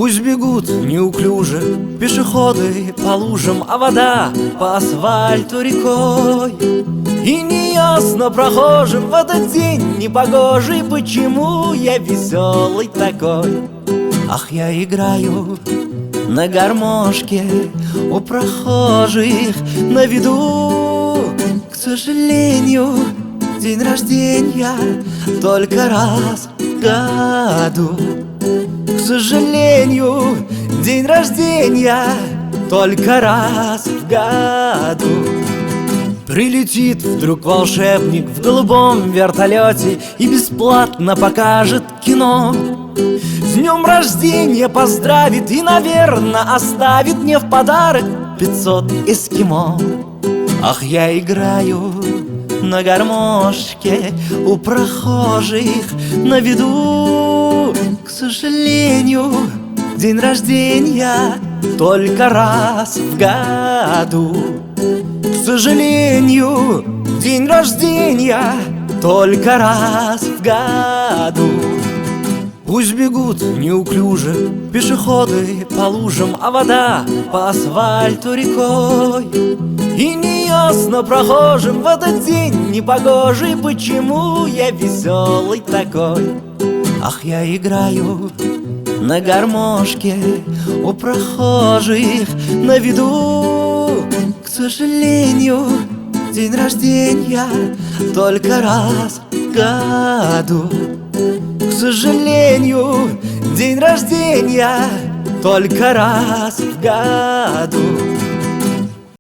Пусть бегут неуклюже пешеходы по лужам, а вода по асфальту рекой. И неясно прохожим в этот день непогожий, почему я веселый такой. Ах, я играю на гармошке у прохожих на виду. К сожалению, день рождения только раз в году. К сожалению, день рождения только раз в году. Прилетит вдруг волшебник в голубом вертолете и бесплатно покажет кино. С днем рождения поздравит и, наверное, оставит мне в подарок 500 эскимо. Ах, я играю на гармошке у прохожих на виду. К сожалению, день рождения только раз в году. К сожалению, день рождения только раз в году. Пусть бегут неуклюже пешеходы по лужам, а вода по асфальту рекой. И неясно прохожим в этот день непогожий, почему я веселый такой. Ах, я играю на гармошке у прохожих на виду. К сожалению, день рождения только раз в году. К сожалению, день рождения только раз в году.